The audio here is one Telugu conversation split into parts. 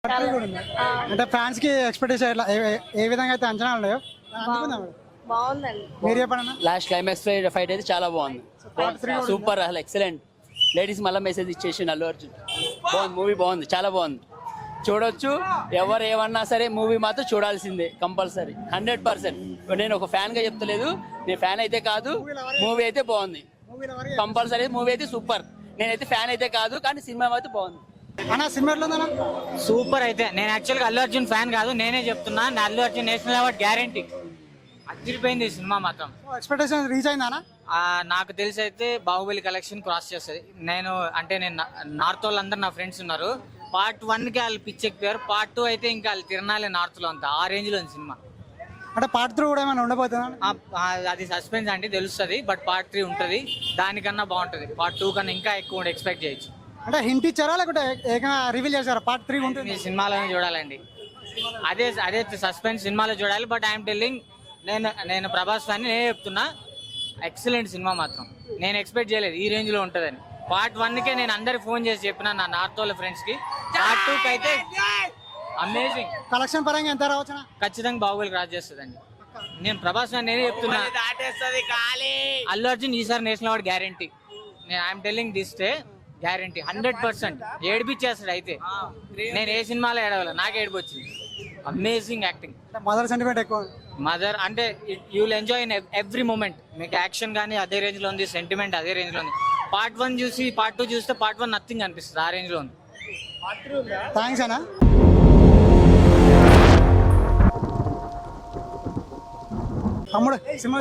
పార్ట్ 3 కూడా ఉంది. అంటే ఫ్యాన్స్ కి ఎక్స్పెక్టేషన్ ఎట్లా ఏ విధంగా అయితే అంచనాలు ఉన్నాయో బాగుందండి. మీరు చెప్పండి. లాస్ట్ క్లైమాక్స్ ఫైట్ అయితే చాలా బాగుంది. సూపర్, అసలు ఎక్సలెంట్. లేడీస్ మళ్ళీ మెసేజ్ ఇచ్చేసిండు అల్లు అర్జున్. బాగుంది, మూవీ బాగుంది, చాలా బాగుంది. చూడొచ్చు, ఎవరు ఏమన్నా సరే మూవీ మాత్రం చూడాల్సిందే కంపల్సరీ 100%. నేను ఒక ఫ్యాన్ గా చెప్తలేదు, నేను ఫ్యాన్ అయితే కాదు. మూవీ అయితే బాగుంది కంపల్సరీ. మూవీ అయితే సూపర్. నేనైతే ఫ్యాన్ అయితే కాదు, కానీ సినిమా అయితే బాగుంది. అన్న సినిమా ఎట్లా ఉందన్న? సూపర్. అయితే నేను యాక్చువల్గా అల్లు అర్జున్ ఫ్యాన్ కాదు, నేనే చెప్తున్నా. నా Allu Arjun national award guarantee. అదిరిపోయింది సినిమా మాత్రం. ఎక్స్పెక్టేషన్ రీచ్ అయిందా? నాకు తెలిసి అయితే బాహుబలి కలెక్షన్ క్రాస్ చేస్తుంది. నేను నార్త్ వాళ్ళందరూ నా ఫ్రెండ్స్ ఉన్నారు. పార్ట్ 1కి వాళ్ళు పిచ్చెక్కారు. పార్ట్ 2 అయితే ఇంకా వాళ్ళు తిరణాలే నార్త్ లో అంతా. ఆ రేంజ్ లో ఉంది సినిమా. అంటే పార్ట్ 3 కూడా ఏమైనా ఉండబోతుందా? అది సస్పెన్స్ అంటే తెలుస్తుంది, బట్ పార్ట్ 3 ఉంటుంది. దానికన్నా బాగుంటుంది. పార్ట్ 2 కన్నా ఇంకా ఎక్కువ ఎక్స్పెక్ట్ చేయొచ్చు. అంటే హింట్ ఇచ్చారా లేకుంటే ఏకంగా రివీల్ చేశారా పార్ట్ 3 ఉంటుంది? ఈ సినిమాలోనే చూడాలండి. అదే సస్పెన్స్ సినిమాలో చూడాలి. బట్ ఐఎమ్ టెల్లింగ్, నేను ప్రభాస్ ఫ్యాన్, నేనే చెప్తున్నా. ఎక్సలెంట్ సినిమా మాత్రం. నేను ఎక్స్పెక్ట్ చేయలేదు ఈ రేంజ్ లో ఉంటుందని. పార్ట్ 1కే నేను అందరికి ఫోన్ చేసి చెప్పిన, నా నార్త్ వాళ్ళ ఫ్రెండ్స్ కి. పార్ట్ 2కి అయితే అమేజింగ్. కలెక్షన్ పరంగా ఎంత రావచ్చు? ఖచ్చితంగా బాహుబలి క్రాస్ చేస్తుందండి. నేను ప్రభాస్ ఫ్యాన్, నేనే చెప్తున్నా. అల్లు అర్జున్ ఈసారి national award guarantee. I'm telling this day guarantee 100%. ఏడిపిచ్చేస్తాడు. అయితే నేను ఏ సినిమాలో ఏడవాలి, నాకు ఏడుపు వచ్చింది. Amazing acting. మదర్ సెంటిమెంట్ ఎక్కువ. మదర్ అంటే you will enjoy in every moment. మీకు యాక్షన్ కానీ అదే రేంజ్ లో ఉంది, సెంటిమెంట్ అదే రేంజ్ లో ఉంది. పార్ట్ 1 చూసి పార్ట్ 2 చూస్తే పార్ట్ 1 నథింగ్ అనిపిస్తుంది. ఆ రేంజ్ లో ఉంది. థ్యాంక్స్ అన్న. తమ్ముడు సినిమా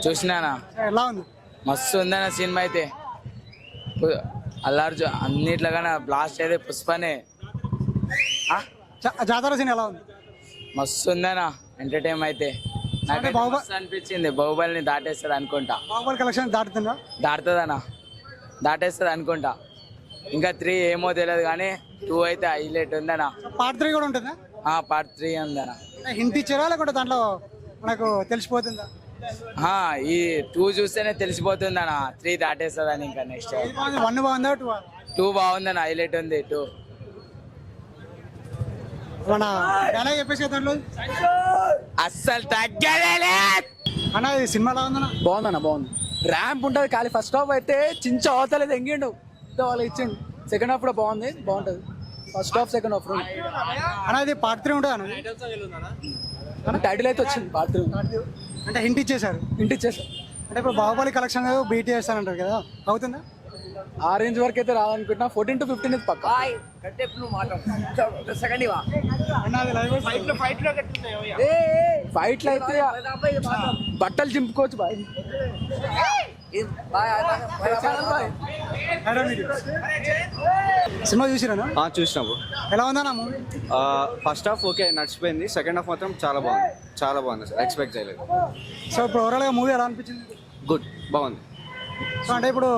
చూసినానా? ఎలా ఉంది? మస్తు ఉందన్న సినిమా అయితే. అల్లు అర్జున్ అన్నిట్లగానే బ్లాస్ట్ అయితే పుష్పనే. జాతర సీన్ ఎలా ఉంది? మస్తు ఉందనా ఎంటర్టైన్ అయితే. నాకు అనిపించింది బాహుబలిని దాటేస్తుంది అనుకుంటా. బాహుబలి కలెక్షన్ దాటుతుందా? దాటుతుందనా, దాటేస్తుంది అనుకుంటా. ఇంకా 3 ఏమో తెలియదు, కానీ 2 అయితే హైలైట్ ఉందనా. పార్ట్ 3 కూడా ఉంటుందా? పార్ట్ 3 ఉందనా. హింట్ ఇచ్చారా లేకుంటే దాంట్లో మనకు తెలిసిపోతుందా? ఈ 2 చూస్తేనే తెలిసిపోతుందనా 3 దాటేస్తుందని. ఇంకా నెక్స్ట్ 1 బాగుందా 2 బాగుందనా, హైలైట్ ఉంది 2. మన ఎలా చెప్పేసి దాంట్లో అస్సలు తగ్గలే అన్న. ఈ సినిమా ఎలా ఉందన్న? బాగుందన్న, బాగుంది. ర్యాంప్ ఉంటుంది, కానీ ఫస్ట్ హాఫ్ అయితే చించ అవతలేదు, ఎంగిండు వాళ్ళు ఇచ్చిండు. సెకండ్ హాఫ్ కూడా బాగుంటుంది. ఫస్ట్ హాఫ్ సెకండ్ హాఫ్ అన్న. ఇది పార్ట్ 3 ఉంటుంది అన్న. టైటిల్ అయితే వచ్చింది పార్ట్ 3. అంటే హింట్ ఇచ్చేసారు. అంటే ఇప్పుడు బాహుబలి కలెక్షన్ బీట్ చేస్తానంటారు కదా, అవుతుందా? ఆ రేంజ్ వరకు అయితే రాదనుకుంటున్నా. 14 to 15 పక్క. ఫైట్లు అయితే బట్టలు చింపుకోవచ్చు బాయ్. సినిమా చూసిరా? చూసినాము. ఎలా ఉందా మూవీ? ఫస్ట్ హాఫ్ ఓకే నడిచిపోయింది. సెకండ్ హాఫ్ మాత్రం చాలా బాగుంది సార్. ఎక్స్పెక్ట్ చేయలేదు. సో ఇప్పుడు ఓవరాల్గా మూవీ ఎలా అనిపించింది? గుడ్, బాగుంది. సో అంటే ఇప్పుడు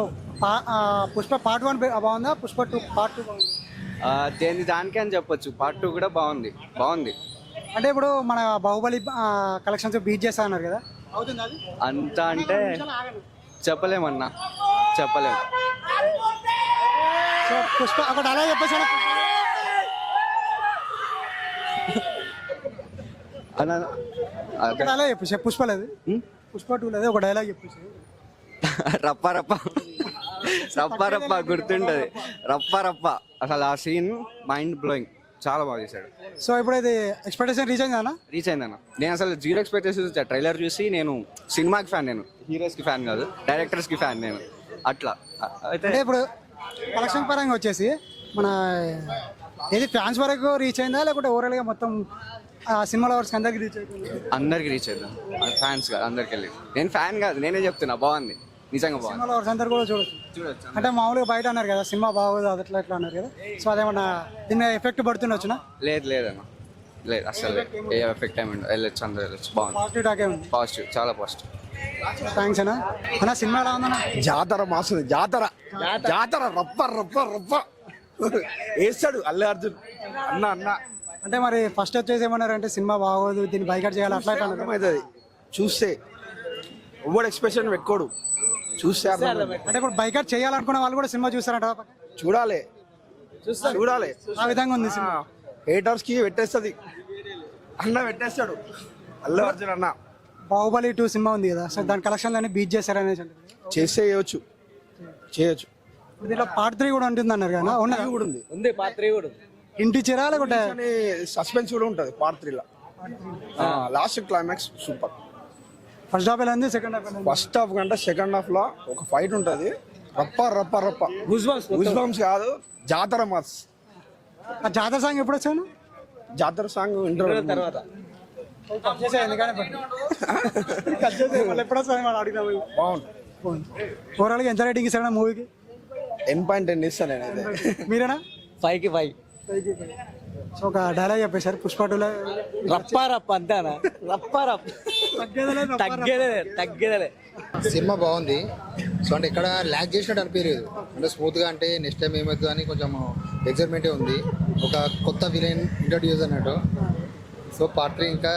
పుష్ప పార్ట్ 1 బాగుందా, పుష్ప 2 పార్ట్ 2 బాగుంది? దానికే అని చెప్పొచ్చు. పార్ట్ 2 కూడా బాగుంది. అంటే ఇప్పుడు మన బాహుబలి కలెక్షన్స్ బీట్ చేస్తా అన్నారు కదా, అవుతుంది అది? అంత అంటే చెప్పలేమన్నా. సో పుష్ప ఒకటి అలా చెప్పేసి అలా చెప్పేసి పుష్ప లేదు, పుష్ప 2 లేదు, ఒక డైలాగ్ చెప్పేసి. రప్ప గుర్తుంటది. రప్ప అసలు ఆ సీన్ మైండ్ బ్లోయింగ్. చాలా బాగా చేశాడు. సో ఇప్పుడు ఇది ఎక్స్పెక్టేషన్ రీచ్ అయిందన్న? నేను అసలు 0 ఎక్స్పెక్టేషన్స్. ట్రైలర్ చూసి నేను సినిమాకి ఫ్యాన్, నేను హీరోస్ కి ఫ్యాన్ కాదు, డైరెక్టర్స్ కి ఫ్యాన్ నేను. అట్లా అయితే ఇప్పుడు కలెక్షన్ పరంగా వచ్చేసి మన ఏది ఫ్యాన్స్ వరకు రీచ్ అయిందా లేకుంటే ఓవరాల్ గా మొత్తం సినిమా లవర్స్ అందరికి రీచ్ అవుతుంది? అందరికి రీచ్ అవుతాం. ఫ్యాన్స్ కాదు, అందరికి వెళ్ళి. నేను ఫ్యాన్ కాదు, నేనే చెప్తున్నా. బాగుంది, నిజంగా బాగుంది. సినిమా లవర్స్ అందరు కూడా చూడొచ్చు. అంటే మామూలుగా బయట అన్నారు కదా సినిమా బాగోదు అది ఎట్లా అన్నారు కదా, సో అదేమన్నా దీని మీద ఎఫెక్ట్ పడుతుండొచ్చునా? లేదన్న, లేదు అసలు ఏ ఎఫెక్ట్ ఏమి వెళ్ళొచ్చు, అందరూ వెళ్ళొచ్చు. బాగుంది. పాజిటివ్ టాకే ఉంది. పాజిటివ్, చాలా పాజిటివ్. థ్యాంక్స్ అన్న. సినిమా ఎలా ఉందన్న? జాతర మాస్తుంది. జాతర రప్ప వేస్తాడు అల్లు అర్జున్ అన్న. అంటే మరి ఫస్ట్ వచ్చేసి ఏమన్నారంటే సినిమా బాగోదు, దీన్ని బైకట్ చేయాలి అట్లా అర్థమవుతుంది చూస్తే. ఎవడు ఎక్స్ప్రెషన్ పెట్టుకోడు, చూస్తే. అంటే ఇప్పుడు బైకట్ చేయాలనుకున్న వాళ్ళు కూడా సినిమా చూస్తారంట. చూడాలి. ఆ విధంగా ఉంది సినిమా. హేటర్స్ కి పెట్టేస్తుంది, అన్న పెట్టేస్తాడు అల్లు అర్జున్ అన్న. బాహుబలి 2 సినిమా ఉంది కదా, సో దాని కలెక్షన్లన్నీ బీచ్ చేశారనేసి అంటారు. చేస్తే చేయొచ్చు. ఇప్పుడు దీంట్లో పార్ట్ 3 కూడా ఉంటుంది అన్నారు కదా, ఉన్నదా? కూడా ఉంది, ఉంది పాత్ర కూడా ఇంటి చిరా లేకుంటే కానీ సస్పెన్స్ కూడా ఉంటుంది పార్ట్ 3 లో. Last climax super. First half ఎలా ఉంది, సెకండ్ హాఫ్ ఎలా ఉంది? ఫస్ట్ హాఫ్ కంటే సెకండ్ హాఫ్ లో ఒక ఫైట్ ఉంటుంది, రప్ప రప్ప రప్ప గూస్ బంప్స్ కాదు, జాతర మాస్. ఆ జాతర సాంగ్ ఎప్పుడు వచ్చాను? జాతర సాంగ్ ఇంటర్వ్యూ తర్వాత ఎప్పుడు వస్తాను అడిగినా. బాగుంది. ఓవరాల్గా ఎంత రేటింగ్ ఇస్తారా మూవీకి? 10.10 ఇస్తాను నేనైతే. మీరేనా? 5కి 5. సో ఒక డైలాగ్ చెప్పేశారు పుష్ప 2లో. రప్ప రప్ప అంతేనా? రప్ప రప్ప తగ్గేదే. సినిమా బాగుంది. సో అంటే ఇక్కడ ల్యాక్ చేసినట్టు అనిపించలేదు, అంటే స్మూత్గా, అంటే నెక్స్ట్ టైం ఏమవుతుంది అని కొంచెం ఎగ్జైట్మెంటే ఉంది. ఒక కొత్త విలన్ ఇంట్రడ్యూస్ అన్నట్టు. సో పార్ట్ 3 ఇంకా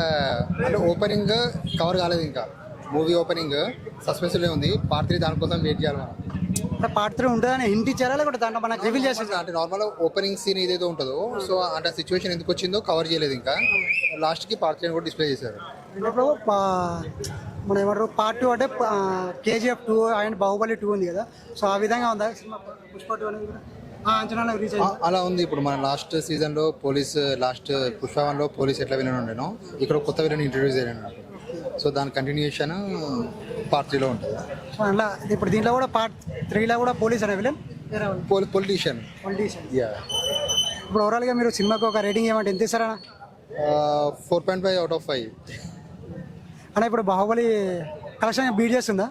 అంటే ఓపెనింగ్ కవర్ కాలేదు, ఇంకా మూవీ ఓపెనింగ్ సస్పెన్స్లో ఉంది. పార్ట్ 3 దానికోసం వెయిట్ చేయాలి మనం. పార్ట్ 3 ఉంటుందని హింట్ ఇచ్చారా లేకుంటే దాంట్లో మనకు రివీల్ చేసేది? అంటే నార్మల్ ఓపెనింగ్ సీన్ ఏదైతే ఉంటుందో, సో అంటే సిచ్యువేషన్ ఎందుకు వచ్చిందో కవర్ చేయలేదు, ఇంకా లాస్ట్కి పార్ట్ 3 కూడా డిస్ప్లే చేశారు. ఇప్పుడు మనం ఏమంటారు పార్ట్ 2 అంటే KGF 2 అండ్ బాహుబలి 2 ఉంది కదా, సో ఆ విధంగా ఉందా సినిమా పుష్ప 2 అనేది కూడా అంచనా రీచ్ అయింది? అలా ఉంది. ఇప్పుడు మన లాస్ట్ సీజన్లో పోలీస్, లాస్ట్ పుష్ప 1లో పోలీస్ ఎట్లా విలన్ ఉండేనో, ఇక్కడ కొత్త విలన్ ఇంట్రడ్యూస్ అయ్యాను. సో దాని కంటిన్యూషన్ పార్ట్ 3లో ఉంటుంది. సో అలా ఇప్పుడు దీంట్లో కూడా పార్ట్ 3లో కూడా పోలీస్ అనే విలన్ పొలిటీషియన్. యా. ఇప్పుడు ఓవరాల్గా మీరు సినిమాకి ఒక రేటింగ్ ఏమంటే ఎంత ఇస్తారా? 4.5 out of 5. అన్న ఇప్పుడు బాహుబలి కలెక్షన్ బీట్ చేస్తుందా?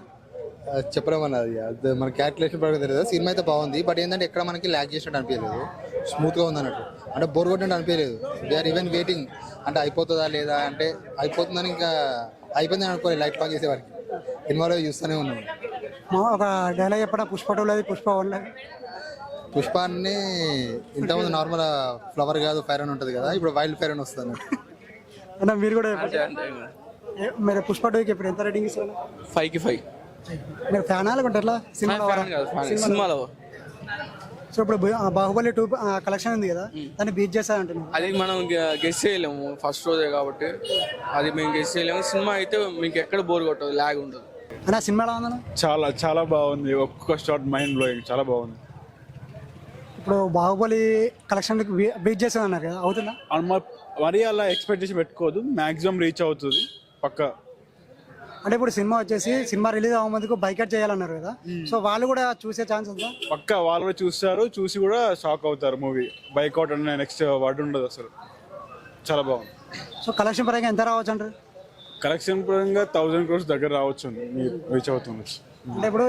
చెప్పలేమన్నది, అది మన క్యాల్కులేషన్ ప్రకారం తెలియదు. సినిమా అయితే బాగుంది, బట్ ఏంటంటే ఎక్కడ మనకి ల్యాక్ చేసినట్టు అనిపించలేదు, స్మూత్గా ఉంది అన్నట్టు. అంటే బోర్ కొట్టినట్టు అనిపించలేదు. దే ఆర్ ఈవెన్ వెయిటింగ్, అంటే అయిపోతుందా లేదా, అంటే అయిపోతుందని ఇంకా అయిపోయిందని అనుకోలేదు. లైట్ పాక్ చేసేవారికి సినిమాలో చూస్తూనే ఉన్నాం. ఒక డైలాగ్ చెప్పడా పుష్ప 2 లేదు పుష్ప 1 లేదు? పుష్పాన్ని ఇంతకుముందు నార్మల్ ఫ్లవర్ కాదు ఫైర్ అని ఉంటుంది కదా, ఇప్పుడు వైల్డ్ ఫైర్ అని వస్తుంది. అన్న మీరు కూడా మీరు పుష్ప 2కి ఇప్పుడు ఎంత రేటింగ్ ఇస్తారు? 5కి 5. మీరు ఫ్యాన్ అనుకుంటారు ఎట్లా సినిమాలో? సో ఇప్పుడు బాహుబలి 2 కలెక్షన్ ఉంది కదా, దాన్ని బీట్ చేస్తా అంటున్నాను. అది మనం గెస్ చేయలేము, ఫస్ట్ రోజే కాబట్టి అది మేము గెస్ చేయలేము. సినిమా అయితే మీకు ఎక్కడ బోర్ కొట్టదు, ల్యాగ్ ఉండదు. అన్న సినిమా ఎలా ఉందన్న? చాలా చాలా బాగుంది, ఒక్కొక్క షాట్ మైండ్ బ్లోయింగ్, చాలా బాగుంది. ఇప్పుడు బాహుబలి కలెక్షన్ బీట్ చేస్తుంది అన్నారు కదా, అవుతుందా? మరీ అలా ఎక్స్పెక్ట్ చేసి పెట్టుకోవద్దు, మాక్సిమం రీచ్ అవుతుంది పక్క. అంటే ఇప్పుడు సినిమా వచ్చేసి సినిమా రిలీజ్ అవ్వమందుకు బైకట్ చేయాలన్నారు కదా, సో వాళ్ళు కూడా చూసే ఛాన్స్ ఉందా? పక్క వాళ్ళు కూడా చూస్తారు, చూసి కూడా షాక్ అవుతారు. మూవీ బైకౌట్ అనే నెక్స్ట్ వర్డ్ ఉండదు అసలు. చాలా బాగుంది. సో కలెక్షన్ పరంగా ఎంత రావచ్చు అంటారు? కలెక్షన్ పరంగా 1000 crores దగ్గర రావచ్చు, రీచ్ అవుతుంది. అంటే ఇప్పుడు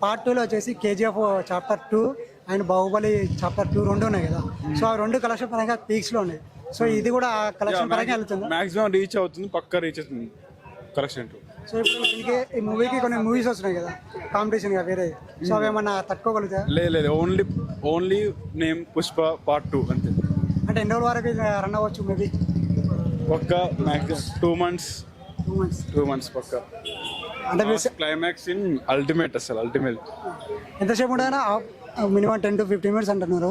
పార్ట్ 2లో వచ్చేసి KGF chapter 2 and Baahubali chapter 2 రెండు ఉన్నాయి కదా, సో ఆ రెండు కలెక్షన్ పరంగా పీక్స్ లో ఉన్నాయి. సో ఇది కూడా కలెక్షన్ పరంగా వెళ్తుంది, మాక్సిమం రీచ్ అవుతుంది, పక్క రీచ్ అవుతుంది కలెక్షన్ 2. సో ఇప్పుడు దీనికి ఈ మూవీకి కొన్ని మూవీస్ వస్తున్నాయి కదా కాంపిటీషన్ గా వేరే, సో అవి ఏమన్నా తట్టుకోగలుగుతాయి? లేదు, ఓన్లీ నేమ్ పుష్ప పార్ట్ 2 అంతే. అంటే ఎన్ని రోజుల వరకు రన్ అవ్వచ్చు మేబీ? పక్క మ్యాక్సిమం 2 months పక్క. అంటే క్లైమాక్స్ ఇన్ అల్టిమేట్, అసలు అల్టిమేట్. ఎంతసేపు ఉండగా మినిమం 10 to 15 minutes అంటున్నారు.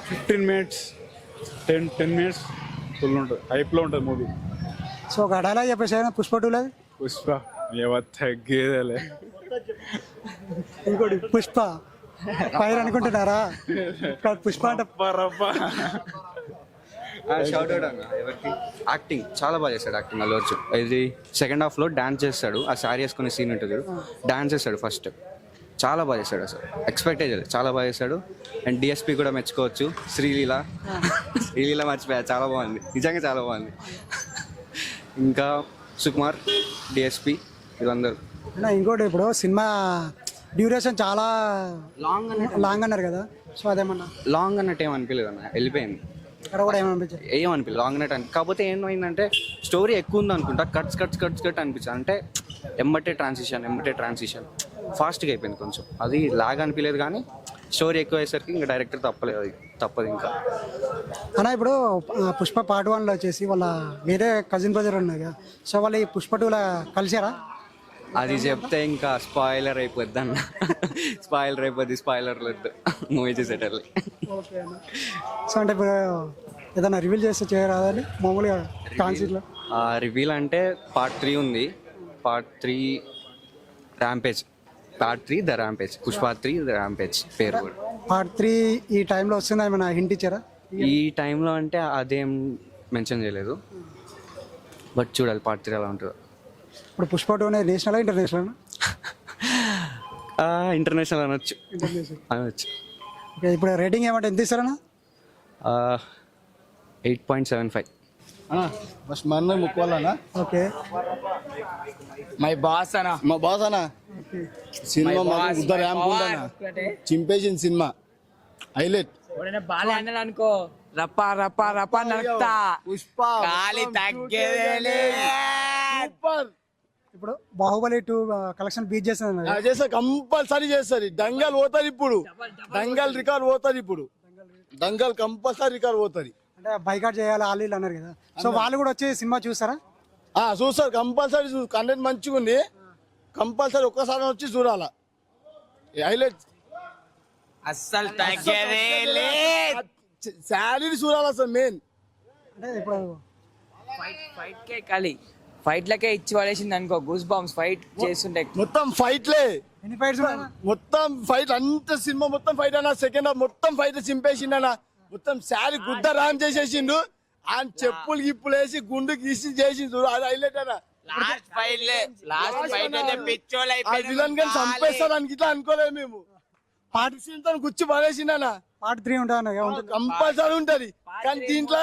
15 minutes 10 minutes ఫుల్ ఉంటుంది, హైప్లో ఉంటుంది మూవీ. సో ఒక డైలాగ్ చెప్పేసి పుష్ప 2 లేదు? పుష్ప తగ్గేదేలే. ఇంకోటి పుష్ప ఫైర్ అనుకుంటున్నారా? పుష్ప అంటే షౌట్ అవుట్ అన్న ఎవరికి. యాక్టింగ్ చాలా బాగా చేస్తాడు, యాక్టింగ్ అల్లు అర్జున్. ఇది సెకండ్ హాఫ్లో డాన్స్ చేస్తాడు, ఆ శారీ వేసుకునే సీన్ ఉంటుంది, డాన్స్ చేస్తాడు ఫస్ట్. చాలా బాగా చేస్తాడు అసలు, ఎక్స్పెక్ట్ చేయలేదు, చాలా బాగా చేస్తాడు. అండ్ డిఎస్పీ కూడా మెచ్చుకోవచ్చు, శ్రీలీల మర్చిపోయా, చాలా బాగుంది, నిజంగా చాలా బాగుంది. ఇంకా సుకుమార్, డిఎస్పీ, వీళ్ళందరూ. ఇంకోటి ఇప్పుడు సినిమా డ్యూరేషన్ చాలా లాంగ్ అన్నారు కదా, సో అదేమన్నా లాంగ్ అన్నట్టు ఏమనిపించలేదు అన్న, వెళ్ళిపోయింది. ఇక్కడ కూడా ఏమనిపించదు, ఏమనిపించలేదు లాంగ్ అన్నట్టు కాకపోతే ఏమైందంటే స్టోరీ ఎక్కువ ఉంది అనుకుంటా, కట్స్ అనిపించింది. అంటే ఎమ్మటే ట్రాన్సిషన్ ఫాస్ట్గా అయిపోయింది కొంచెం, అది లాగ్ అనిపించలేదు. కానీ స్టోరీ ఎక్కువ అయ్యేసరికి ఇంకా డైరెక్టర్ తప్పదు ఇంకా. అలా ఇప్పుడు పుష్ప పార్ట్ 1లో వచ్చేసి వాళ్ళ వేరే కజిన్ బ్రదర్ ఉన్నారు కదా, సో వాళ్ళు ఈ పుష్ప 2లో కలిసారా? అది చెప్తే ఇంకా స్పాయిలర్ అయిపోద్ది అన్న, స్పాయిలర్ వద్దు మూవీ చేసేటప్పుడు. సో అంటే ఇప్పుడు ఏదైనా రివీల్ చేస్తే చేయరాదని మామూలుగా కాన్సెప్ట్లో. రివీల్ అంటే పార్ట్ 3 ఉంది. Part 3 rampage. Part 3 the rampage. Pushpa 3 the rampage పేరు కూడా. పార్ట్ 3 ఈ టైంలో వస్తుందా, ఏమైనా హింట్ ఇచ్చారా? ఈ టైంలో అంటే అదేం మెన్షన్ చేయలేదు, బట్ చూడాలి పార్ట్ 3 ఎలా ఉంటుందో. ఇప్పుడు పుష్ప 2 అనేది నేషనల్ ఇంటర్నేషనల్? ఇంటర్నేషనల్ అనొచ్చు. అనొచ్చు. ఓకే, ఇప్పుడు రేటింగ్ ఏమంటే ఎంత ఇస్తారన్నా? 8.75. బస్ మా అన్న ముక్కోవాలనా? ఓకే, మై బాస్ అనా, మా బాస్ అన్న సినిమా మాత్రం గుద్ద ర్యాంప్ ఉందన్న, చింపేసింది సినిమా హైలైట్. బాగా అన్నాడు అనుకో, రప్ప రప్ప రప్ప నడుపుతా, పుష్ప గాలి తగ్గేదేలే. సూపర్. ఇప్పుడు బాహుబలి 2 కలెక్షన్ బీట్ చేస్తుంది. చేస్తే కంపల్సరీ చేస్తారు. దంగల్ పోతారు ఇప్పుడు, దంగల్ రికార్డ్ పోతారు ఇప్పుడు, దంగల్ కంపల్సరీ రికార్డ్ పోతుంది. అంటే బైకాట్ చేయాలి వాళ్ళు వీళ్ళు అన్నారు కదా, సో వాళ్ళు కూడా వచ్చి సినిమా చూస్తారా? చూస్తారు కంపల్సరీ. కంటెంట్ మంచిగా ఉంది, కంపల్సరీ ఒక్కసారి వచ్చి చూడాలా. హైలైట్ అస్సలు తగ్గేదేలే. శాలరీ చూడాలి అసలు మెయిన్. అంటే ఇప్పుడు ఫైట్ కే ఖాళీ, ఫైట్లకే ఇచ్చి పడేసింది అనుకో. గూస్ బాంబ్స్ ఫైట్ చేస్తుంటే మొత్తం ఫైట్లే, ఎన్ని ఫైట్స్ మొత్తం ఫైట్. అంత సినిమా మొత్తం ఫైట్ అన్న. సెకండ్ హాఫ్ మొత్తం ఫైట్ చింపేసిండన్న. మొత్తం శారీ గుద్ద రామ్ చేసేసిండు. ఆయన చెప్పులు గిప్పులు వేసి గుండు గీసి చేసిండు. అది హైలైట్ అన్న. లాస్ట్ ఫైట్ అయితే పిచ్చోళ్ళు విలన్ గాని చంపేస్తారని ఇట్లా అనుకోలేదు మేము. పార్టీ సీన్ తో గుచ్చి పడేసిండన్న. పార్ట్ 3 ఉంటుంది కంపల్సరీ ఉంటది. కానీ దీంట్లో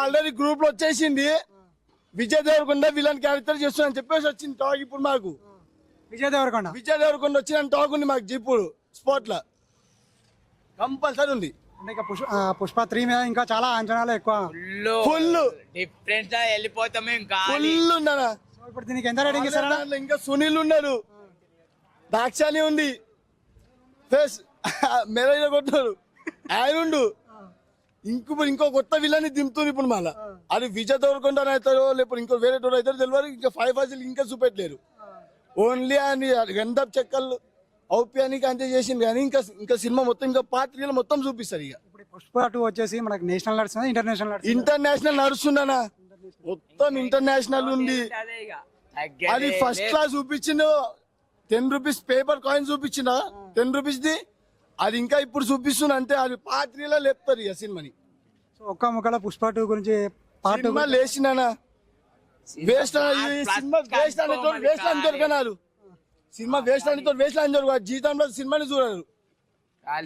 ఆల్రెడీ గ్రూప్ లో వచ్చేసింది. విజయ్ దేవరకొండ విలన్ క్యారెక్టర్ చేస్తున్నా చెప్పేసి వచ్చింది టాక్. ఇప్పుడు మాకు విజయ్ దేవరకొండ వచ్చిన టాక్ ఉంది మాకు. ఇప్పుడు స్పోర్ట్ లో కంపల్సరీ ఉంది. అంటే ఇక పుష్ప 3 మీద ఇంకా చాలా అంచనాలు ఎక్కువ. ఫుల్ డిఫరెంట్ వెళ్ళిపోతాము ఇంకా. ఫుల్ ఉందన్న. సో ఇప్పుడు దీనికి ఎంత రేటింగ్ ఇస్తారా? ఇంకా సునీల్ ఉన్నారు, దాక్షాని ఉంది, ఫేస్ మెరైన కొట్టారు ఆయన ఉండు. ఇంకో కొత్త విలన్ దింపుతుంది ఇప్పుడు మళ్ళా. అది విజయ్ దేవరకొండ అవుతారో లేకపోతే ఇంకో వేరే టోర్ అవుతారో తెలియదు. ఇంకా 5 ఫాజిల్ ఇంకా చూపెట్టలేరు. ఓన్లీ అని గంధప్ చెక్కలు ఔప్యానికి అంతే చేసింది. కానీ ఇంకా సినిమా మొత్తం ఇంకా పార్ట్ 3 మొత్తం చూపిస్తారు. ఇక ఇప్పుడు పుష్ప 2 వచ్చేసి మనకి నేషనల్ నడుస్తుంది, ఇంటర్నేషనల్ నడుస్తుందనా. మొత్తం ఇంటర్నేషనల్ ఉంది. అది ఫస్ట్ క్లాస్ చూపించిండు. 10 రూపీస్ పేపర్ కాయిన్ చూపించిన 10 రూపీస్ ది. అది ఇంకా ఇప్పుడు చూపిస్తున్నా. అంటే అది పార్ట్ 3 లో లేపుతారు ఇక సినిమాని. సో ఒక్క ముక్కలో పుష్ప 2 గురించి పార్ట్ సినిమా లేచినా వేస్ట్ సినిమా వేస్ట్ అని వేస్ట్ అని దొరకనారు. సినిమా వేస్ట్ అని వేస్ట్ అని దొరక జీతంలో సినిమాని చూడరు,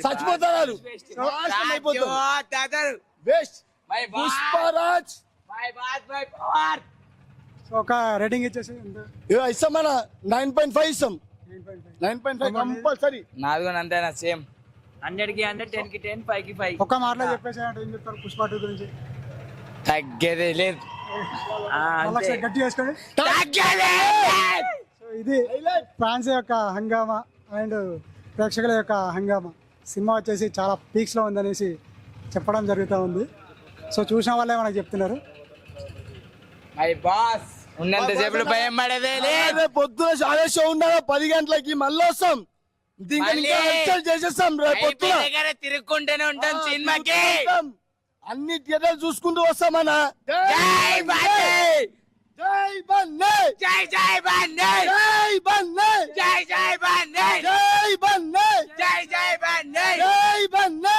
చచ్చిపోతారు, వేస్ట్. పుష్పరాజ్ సో ఒక రేటింగ్ ఇచ్చేసి ఇస్తామన్నా 9.5 ఇస్తాం. 9.5 కంపల్సరీ. నాది కూడా అంతేనా సేమ్. 100కి 100, 10కి 10, 5కి 5. ఒక్క మాటలో చెప్పేసి ఏం చెప్తారు పుష్ప 2 గురించి? తగ్గేదే లేదు. గట్టి చేసుకోండి. సో ఇది ఫ్యాన్స్ యొక్క హంగామా అండ్ ప్రేక్షకుల యొక్క హంగామా. సినిమా వచ్చేసి చాలా పీక్స్లో ఉందనేసి చెప్పడం జరుగుతూ ఉంది. సో చూసిన వాళ్ళే మనకు చెప్తున్నారు. మై బాస్ ఉన్నంత సేపు భయం పడేదే లేదు. పొద్దున చాలా షో ఉండాలి 10 గంటలకి. మళ్ళీ వస్తాం చేసేస్తాం. దగ్గర తిరుగుకుంటూనే ఉంటాం సినిమాకి. అన్ని థియేటర్లు చూసుకుంటూ వస్తామన్నా. జై బండి, జై బండి, జై జై బండి, జై బండి, జై జై బండి, జై బండి, జై జై బండి, జై బండి.